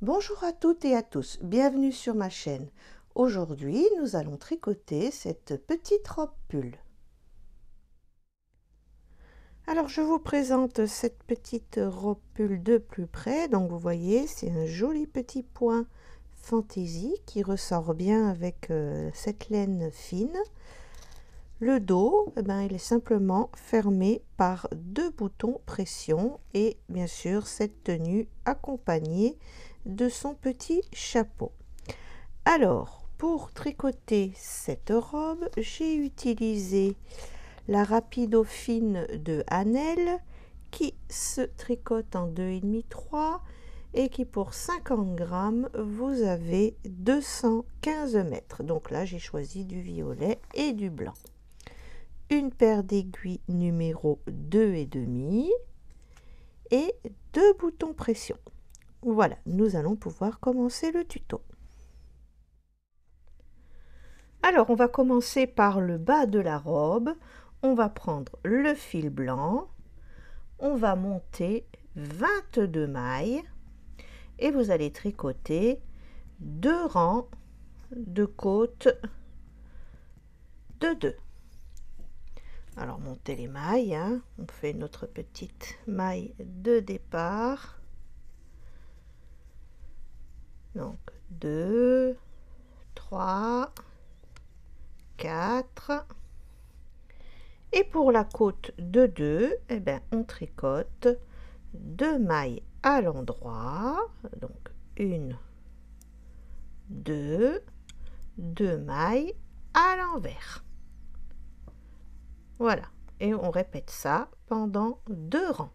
Bonjour à toutes et à tous, bienvenue sur ma chaîne. Aujourd'hui, nous allons tricoter cette petite robe pull. Alors, je vous présente cette petite robe pull de plus près. Donc, vous voyez, c'est un joli petit point fantaisie qui ressort bien avec cette laine fine. Le dos, il est simplement fermé par deux boutons pression et bien sûr cette tenue accompagnée de son petit chapeau. Alors, pour tricoter cette robe, j'ai utilisé la Rapidofine de Hanel qui se tricote en 2,5-3 et qui pour 50 grammes, vous avez 215 mètres. Donc là, j'ai choisi du violet et du blanc. Une paire d'aiguilles numéro 2,5 et deux boutons pression. Voilà, nous allons pouvoir commencer le tuto. Alors, on va commencer par le bas de la robe. On va prendre le fil blanc. On va monter 22 mailles et vous allez tricoter 2 rangs de côtes de 2. Alors, montez les mailles, hein. On fait notre petite maille de départ. Donc, 2, 3, 4. Et pour la côte de 2, on tricote 2 mailles à l'endroit. Donc, 1, 2, 2 mailles à l'envers. Voilà. Et on répète ça pendant 2 rangs.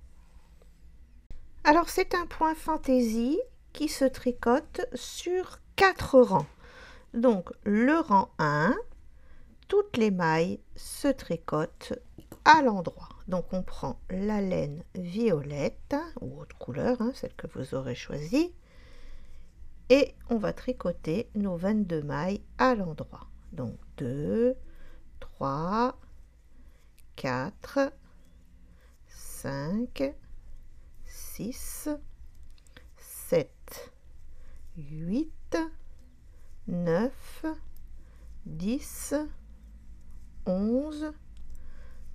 Alors, c'est un point fantaisie qui se tricote sur 4 rangs. Donc, le rang 1, toutes les mailles se tricotent à l'endroit. Donc on prend la laine violette ou autre couleur, celle que vous aurez choisie, et on va tricoter nos 22 mailles à l'endroit. Donc 2, 3, 4, 5, 6, 7, 8, 9, 10, 11,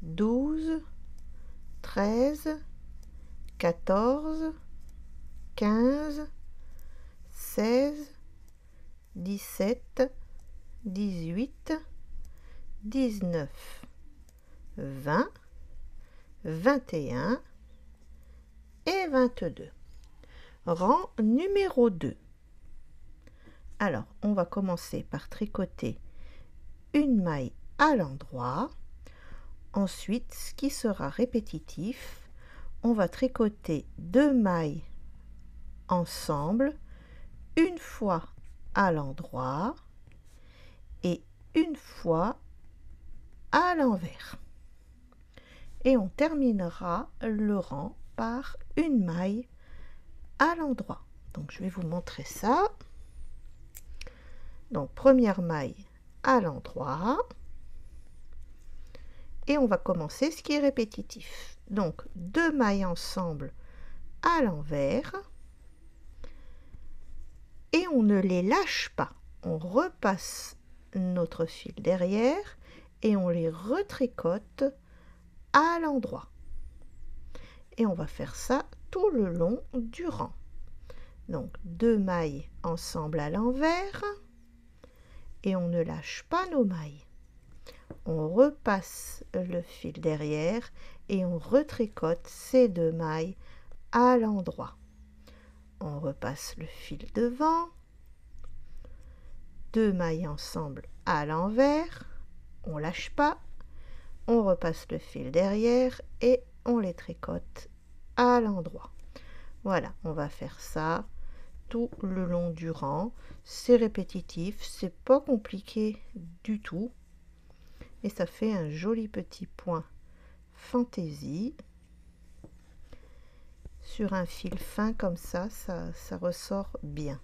12, 13, 14, 15, 16, 17, 18, 19, 20, 21 et 22. Rang numéro 2. Alors, on va commencer par tricoter une maille à l'endroit. Ensuite, ce qui sera répétitif, on va tricoter 2 mailles ensemble, une fois à l'endroit et une fois à l'envers. Et on terminera le rang par une maille à l'endroit. Donc je vais vous montrer ça. Donc première maille à l'endroit. Et on va commencer ce qui est répétitif. Donc 2 mailles ensemble à l'envers. Et on ne les lâche pas. On repasse notre fil derrière et on les retricote à l'endroit. Et on va faire ça tout le long du rang. Donc 2 mailles ensemble à l'envers et on ne lâche pas nos mailles. On repasse le fil derrière et on retricote ces 2 mailles à l'endroit. On repasse le fil devant, 2 mailles ensemble à l'envers, on lâche pas, on repasse le fil derrière et on les tricote à l'endroit. Voilà, on va faire ça tout le long du rang. C'est répétitif, c'est pas compliqué du tout. Et ça fait un joli petit point fantaisie. Sur un fil fin comme ça ressort bien.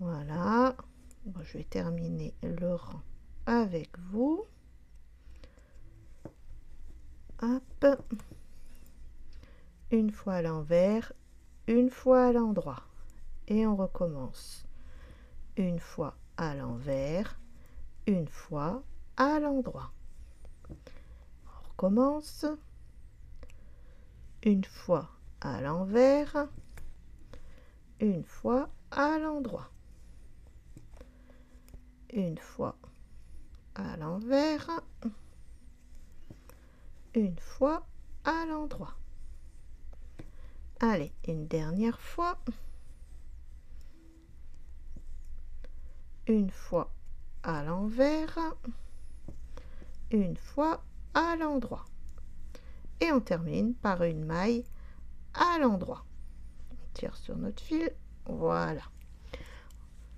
Voilà. Bon, je vais terminer le rang avec vous. Hop. Une fois à l'envers, une fois à l'endroit. et on recommence. Une fois à l'envers, une fois à l'endroit. On recommence. Une fois à l'envers, une fois à l'endroit. Une fois à l'envers, une fois à l'endroit. Allez, une dernière fois. Une fois à l'envers, une fois à l'endroit. Et on termine par une maille à l'endroit. On tire sur notre fil, voilà.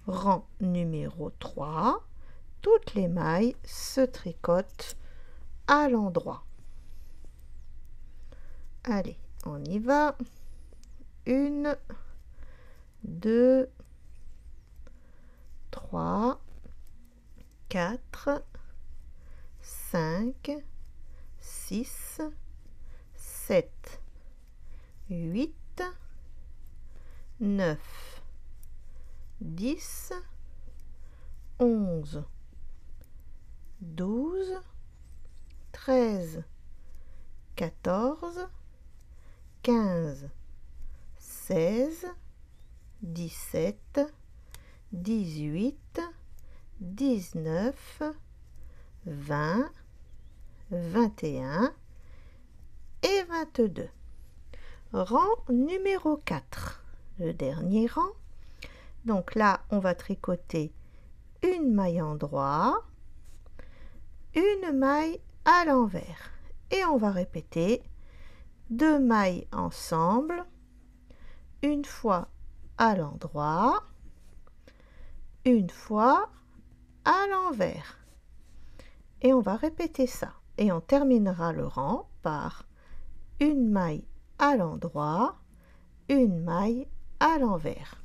Rang numéro 3, toutes les mailles se tricotent à l'endroit. Allez, on y va. 1, 2, 3, 4, 5, 6, 7, 8, 9, 10, 11, 12, 13, 14, 15, 16, 17, 18, 19, 20, 21 et 22. Rang numéro 4, le dernier rang. Donc là, on va tricoter une maille en droit, une maille à l'envers. Et on va répéter 2 mailles ensemble, une fois à l'endroit, une fois à l'envers. Et on va répéter ça. Et on terminera le rang par une maille à l'endroit, une maille à l'envers.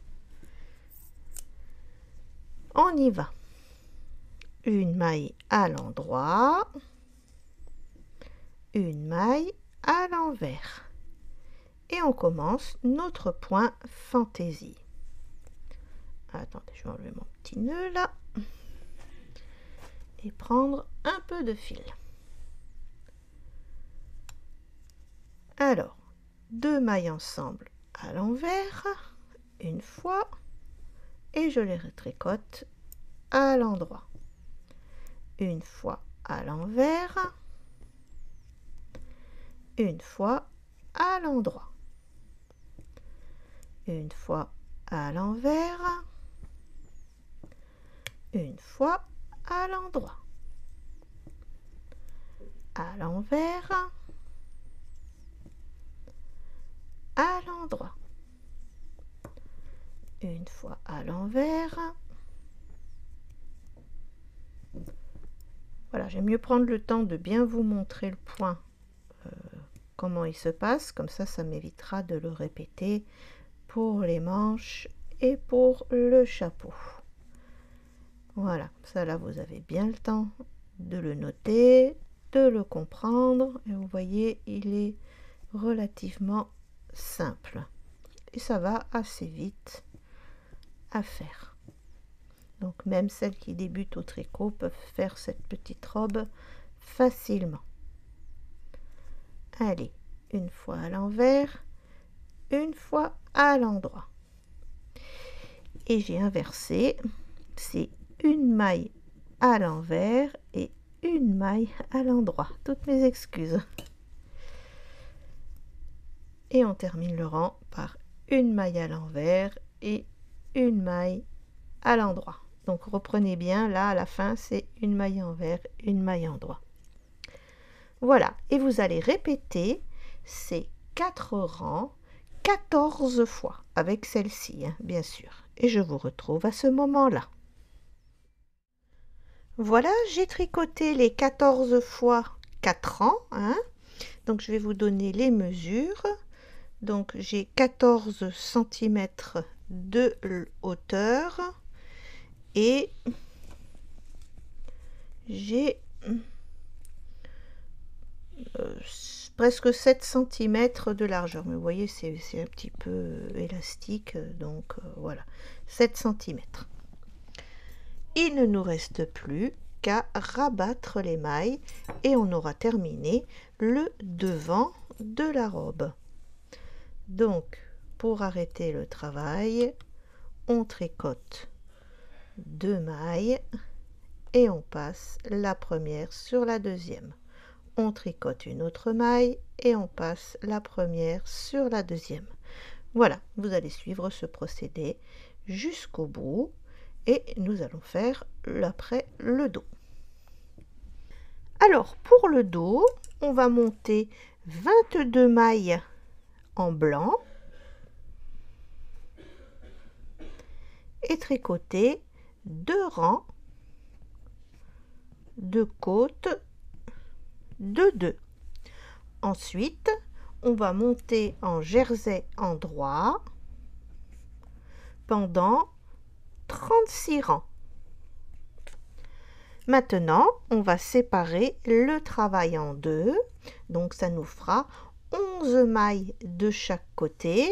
On y va. Une maille à l'endroit, une maille à l'envers. Et on commence notre point fantaisie. Attendez, je vais enlever mon petit nœud là et prendre un peu de fil. Alors, 2 mailles ensemble à l'envers, une fois, et je les retricote à l'endroit. Une fois à l'envers, une fois à l'endroit. Une fois à l'envers, une fois à l'endroit. À l'envers, à l'endroit. Une fois à l'envers. Voilà, j'aime mieux prendre le temps de bien vous montrer le point, comment il se passe, comme ça m'évitera de le répéter pour les manches et pour le chapeau. Voilà, ça là vous avez bien le temps de le noter, de le comprendre, et vous voyez, il est relativement simple et ça va assez vite à faire. Donc même celles qui débutent au tricot peuvent faire cette petite robe facilement. Allez, une fois à l'envers, une fois à l'endroit. Et j'ai inversé, c'est une maille à l'envers et une maille à l'endroit. Toutes mes excuses. Et on termine le rang par une maille à l'envers et une maille à l'endroit. Donc reprenez bien, là à la fin c'est une maille envers, une maille endroit. Voilà, et vous allez répéter ces 4 rangs 14 fois avec celle-ci, hein, bien sûr. Et je vous retrouve à ce moment-là. Voilà, j'ai tricoté les 14 fois 4 rangs, hein. Donc je vais vous donner les mesures. Donc j'ai 14 cm de hauteur et j'ai presque 7 cm de largeur. Mais vous voyez, c'est un petit peu élastique, donc voilà, 7 cm. Il ne nous reste plus qu'à rabattre les mailles et on aura terminé le devant de la robe. Donc, pour arrêter le travail, on tricote 2 mailles et on passe la première sur la deuxième. On tricote une autre maille et on passe la première sur la deuxième. Voilà, vous allez suivre ce procédé jusqu'au bout et nous allons faire après le dos. Alors pour le dos, on va monter 22 mailles en blanc et tricoter 2 rangs de côtes de 2. Ensuite, on va monter en jersey endroit pendant 36 rangs. Maintenant, on va séparer le travail en deux. Donc, ça nous fera 11 mailles de chaque côté.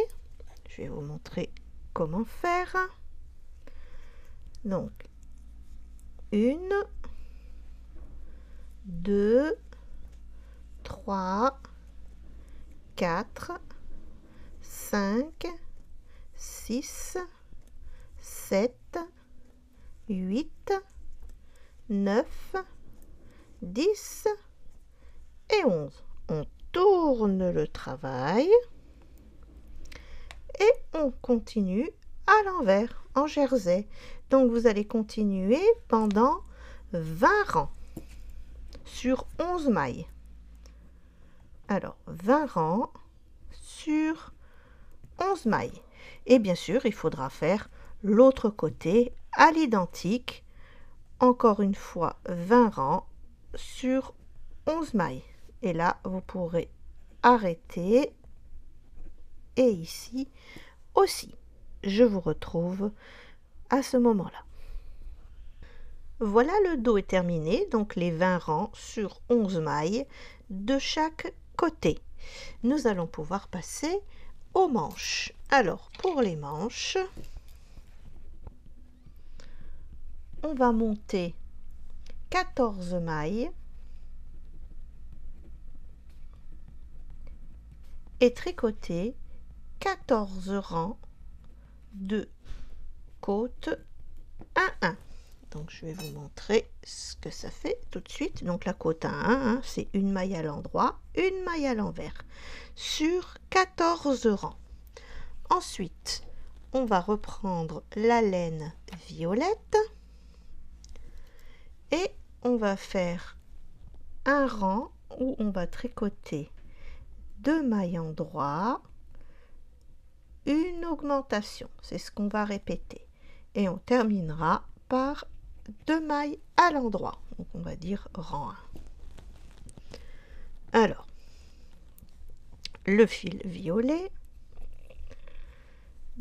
Je vais vous montrer comment faire. Donc, 1, 2, 3, 4, 5, 6, 7, 8, 9, 10 et 11. On tourne le travail et on continue à l'envers en jersey. Donc vous allez continuer pendant 20 rangs sur 11 mailles. Alors 20 rangs sur 11 mailles. Et bien sûr, il faudra faire l'autre côté à l'identique. Encore une fois 20 rangs sur 11 mailles. Et là, vous pourrez arrêter. Et ici aussi. Je vous retrouve à ce moment-là. Voilà, le dos est terminé. Donc les 20 rangs sur 11 mailles de chaque côté. Nous allons pouvoir passer aux manches. Alors, pour les manches, on va monter 14 mailles et tricoter 14 rangs de côte 1-1. Donc je vais vous montrer ce que ça fait tout de suite. Donc la côte 1-1, c'est une maille à l'endroit, une maille à l'envers sur 14 rangs. Ensuite, on va reprendre la laine violette et on va faire un rang où on va tricoter 2 mailles endroit, une augmentation, c'est ce qu'on va répéter, et on terminera par 2 mailles à l'endroit, donc on va dire rang 1. Alors, le fil violet,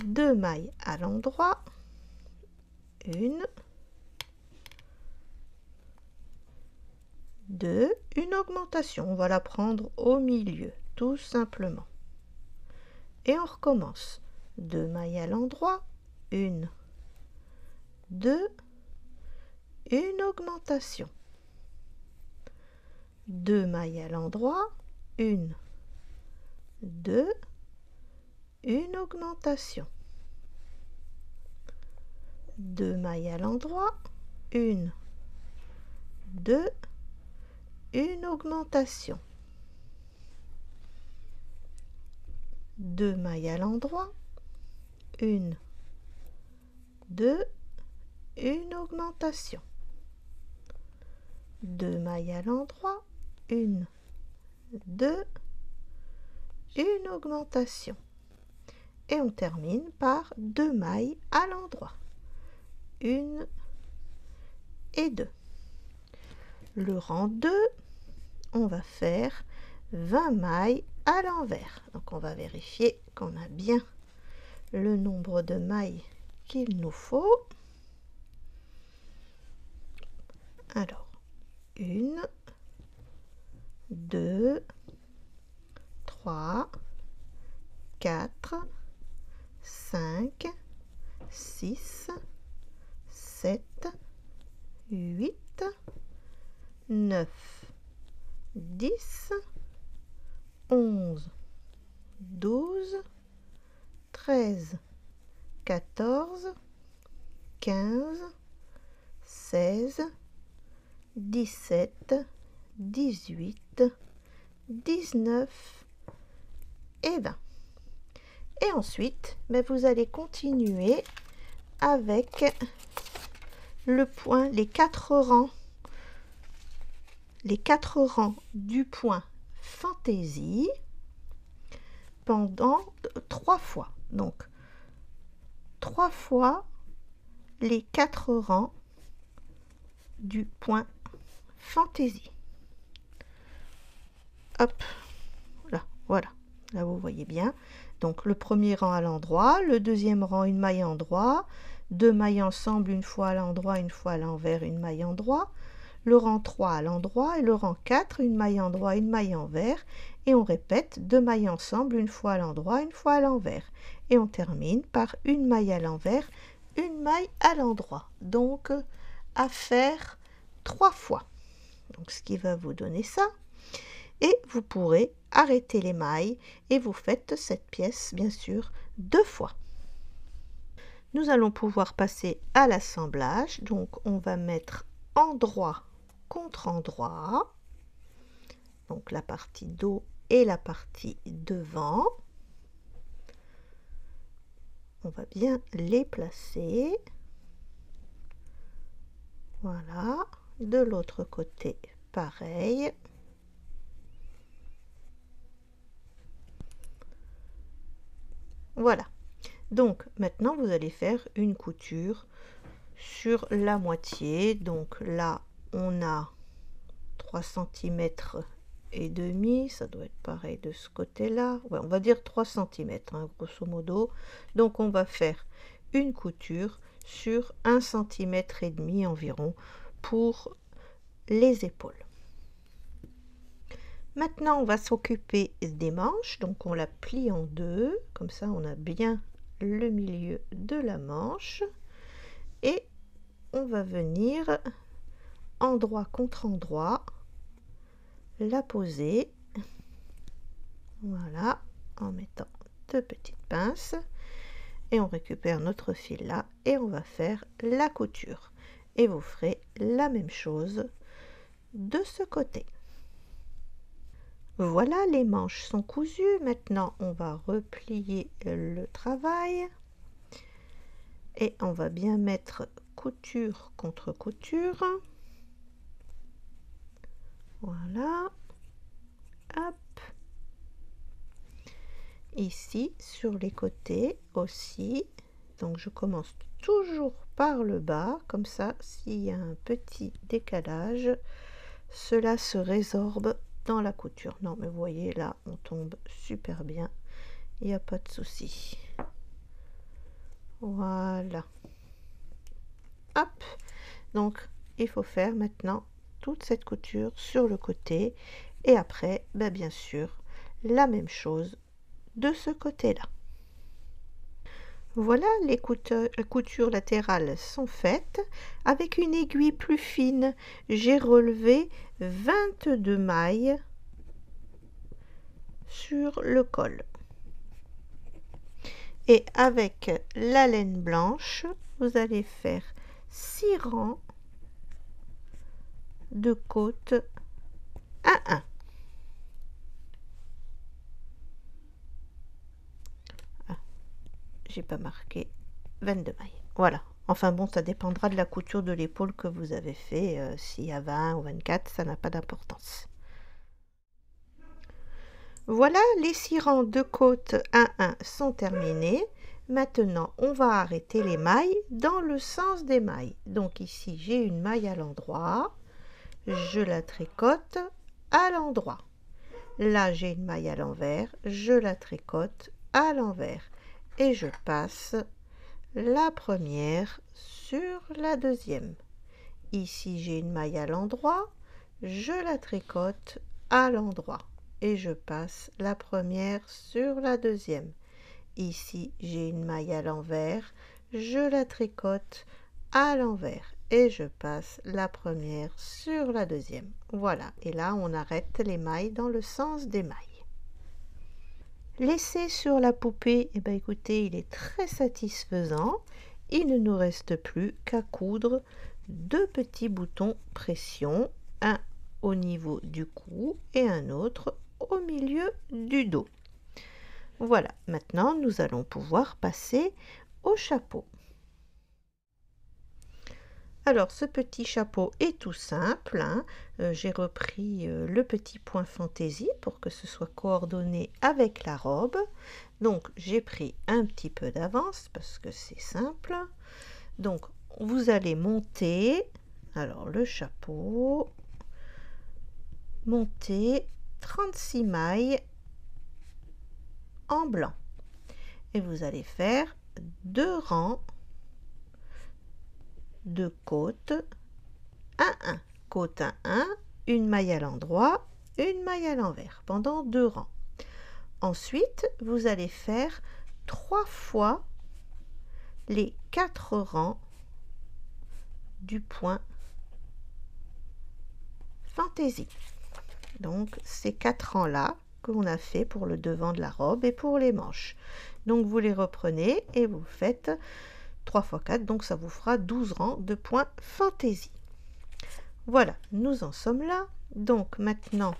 2 mailles à l'endroit, une, 2, une augmentation, on va la prendre au milieu, tout simplement. Et on recommence. 2 mailles à l'endroit, une, 2, une augmentation. 2 mailles à l'endroit, une, 2, une augmentation. 2 mailles à l'endroit, une, 2, une augmentation. 2 mailles à l'endroit, une, 2, une augmentation. 2 mailles à l'endroit, une, 2, une augmentation. Et on termine par 2 mailles à l'endroit, une et 2. Le rang 2, on va faire 20 mailles à l'envers. Donc on va vérifier qu'on a bien le nombre de mailles qu'il nous faut. Alors, 1, 2, 3, 4, 5, 6, 7, 8, 9, 10, 11, 12, 13, 14, 15, 16, 17, 18, 19 et 20. Et ensuite, vous allez continuer avec le point, les quatre rangs du point fantaisie pendant 3 fois. Donc, 3 fois les 4 rangs du point fantaisie. Hop, là, voilà. Là, vous voyez bien. Donc, le premier rang à l'endroit, le deuxième rang, une maille endroit, 2 mailles ensemble, une fois à l'endroit, une fois à l'envers, une maille endroit, le rang 3 à l'endroit et le rang 4, une maille endroit, une maille envers, et on répète 2 mailles ensemble, une fois à l'endroit, une fois à l'envers. Et on termine par une maille à l'envers, une maille à l'endroit. Donc, à faire 3 fois. Donc, ce qui va vous donner ça. Et vous pourrez arrêter les mailles et vous faites cette pièce, bien sûr, 2 fois. Nous allons pouvoir passer à l'assemblage. Donc, on va mettre endroit contre endroit. Donc, la partie dos et la partie devant. On va bien les placer. Voilà. De l'autre côté, pareil. Voilà. Donc, maintenant, vous allez faire une couture sur la moitié. Donc là, on a 3 cm et demi. Ça doit être pareil de ce côté-là. Ouais, on va dire 3 cm, hein, grosso modo. Donc, on va faire une couture sur 1 cm et demi environ pour les épaules. Maintenant, on va s'occuper des manches. Donc, on la plie en deux. Comme ça, on a bien le milieu de la manche. Et on va venir endroit contre endroit la poser. Voilà, en mettant 2 petites pinces. Et on récupère notre fil là. Et on va faire la couture. Et vous ferez la même chose de ce côté. Voilà, les manches sont cousues. Maintenant, on va replier le travail. Et on va bien mettre couture contre couture. Voilà. Hop. Ici, sur les côtés aussi. Donc, je commence toujours par le bas. Comme ça, s'il y a un petit décalage, cela se résorbe dans la couture. Non, mais vous voyez, là, on tombe super bien. Il n'y a pas de souci. Voilà. Hop. Donc, il faut faire maintenant toute cette couture sur le côté. Et après, bien sûr, la même chose de ce côté-là. Voilà, les coutures latérales sont faites. Avec une aiguille plus fine, j'ai relevé 22 mailles sur le col. Et avec la laine blanche, vous allez faire 6 rangs de côte à 1. J'ai pas marqué 22 mailles. Voilà. Enfin bon, ça dépendra de la couture de l'épaule que vous avez fait. S'il y a 20 ou 24, ça n'a pas d'importance. Voilà, les 6 rangs de côte 1-1 sont terminés. Maintenant, on va arrêter les mailles dans le sens des mailles. Donc ici, j'ai une maille à l'endroit. Je la tricote à l'endroit. Là, j'ai une maille à l'envers. Je la tricote à l'envers. Et je passe la première sur la deuxième. Ici, j'ai une maille à l'endroit. Je la tricote à l'endroit. et je passe la première sur la deuxième. Ici j'ai une maille à l'envers, je la tricote à l'envers et je passe la première sur la deuxième. Voilà, et là on arrête les mailles dans le sens des mailles. L'essai sur la poupée, eh bien, écoutez, il est très satisfaisant. Il ne nous reste plus qu'à coudre 2 petits boutons pression, un au niveau du cou et un autre au milieu du dos. Voilà, maintenant nous allons pouvoir passer au chapeau. Alors ce petit chapeau est tout simple, hein. J'ai repris le petit point fantaisie pour que ce soit coordonné avec la robe. Donc j'ai pris un petit peu d'avance parce que c'est simple. Donc vous allez monter, alors le chapeau, monter 36 mailles en blanc. Et vous allez faire 2 rangs de côte 1, côte 1, une maille à l'endroit, une maille à l'envers pendant 2 rangs. Ensuite, vous allez faire 3 fois les 4 rangs du point fantaisie. Donc, ces 4 rangs-là qu'on a fait pour le devant de la robe et pour les manches. Donc, vous les reprenez et vous faites 3 x 4, donc ça vous fera 12 rangs de points fantaisie. Voilà, nous en sommes là. Donc maintenant,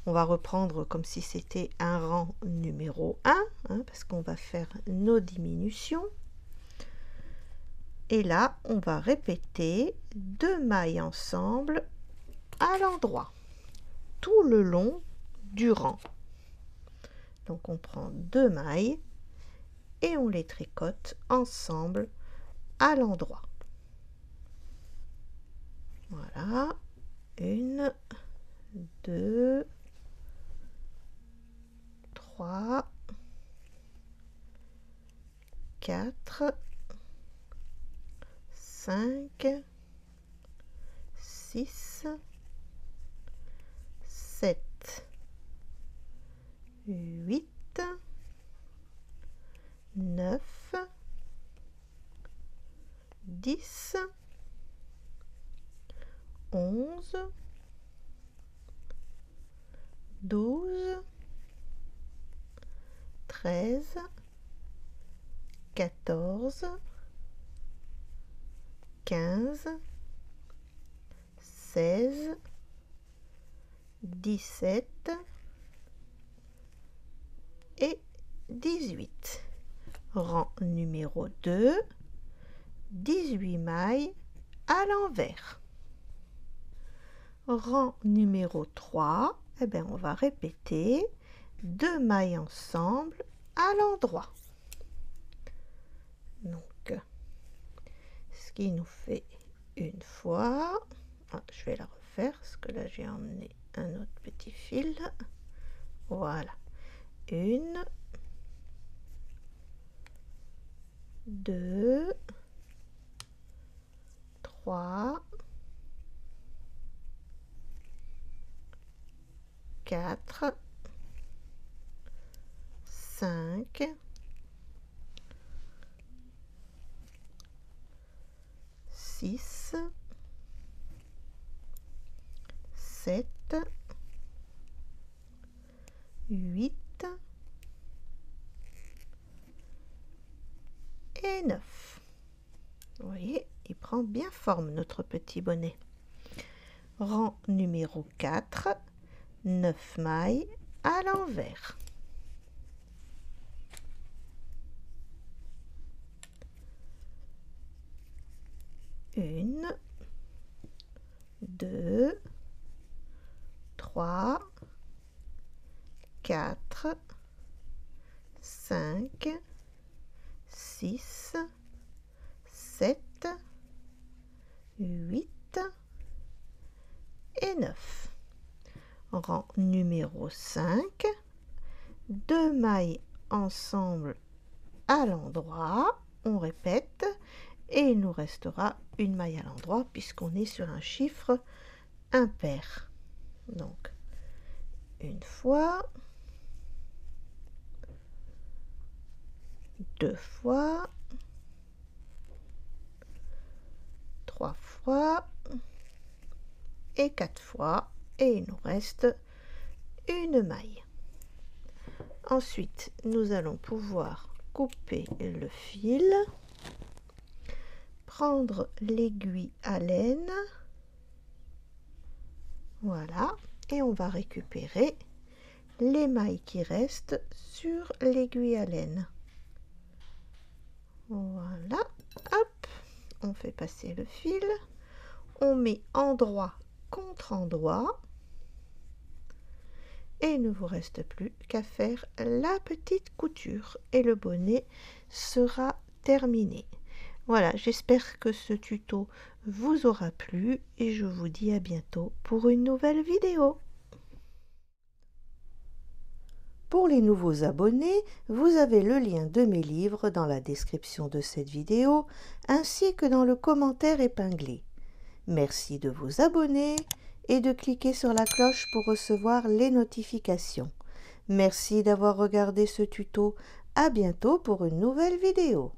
on va reprendre comme si c'était un rang numéro 1, hein, parce qu'on va faire nos diminutions. Et là, on va répéter 2 mailles ensemble à l'endroit, tout le long du rang. Donc on prend 2 mailles et on les tricote ensemble à l'endroit. Voilà, 1, 2, 3, 4, 5, 6, 7, 8, 9, 10, 11, 12, 13, 14, 15, 16, 17 et 18. Rang numéro 2, 18 mailles à l'envers. Rang numéro 3, eh bien, on va répéter 2 mailles ensemble à l'endroit. Donc, ce qui nous fait une fois, je vais la refaire parce que là j'ai emmené un autre petit fil. Voilà, 1, 2, 3, 4, 5, 6, 7, 8 et 9. Vous voyez, il prend bien forme notre petit bonnet. Rang numéro 4, 9 mailles à l'envers. Une, 2, 3, 4, 5, 6, 7, 8 et 9. Rang numéro 5, 2 mailles ensemble à l'endroit, on répète, et il nous restera une maille à l'endroit puisqu'on est sur un chiffre impair. Donc une fois, 2 fois, 3 fois et 4 fois, et il nous reste une maille. Ensuite, nous allons pouvoir couper le fil, prendre l'aiguille à laine, voilà, et on va récupérer les mailles qui restent sur l'aiguille à laine. Voilà, hop, on fait passer le fil, on met endroit contre endroit, et il ne vous reste plus qu'à faire la petite couture et le bonnet sera terminé. Voilà, j'espère que ce tuto vous aura plu et je vous dis à bientôt pour une nouvelle vidéo. Pour les nouveaux abonnés, vous avez le lien de mes livres dans la description de cette vidéo ainsi que dans le commentaire épinglé. Merci de vous abonner et de cliquer sur la cloche pour recevoir les notifications. Merci d'avoir regardé ce tuto. À bientôt pour une nouvelle vidéo.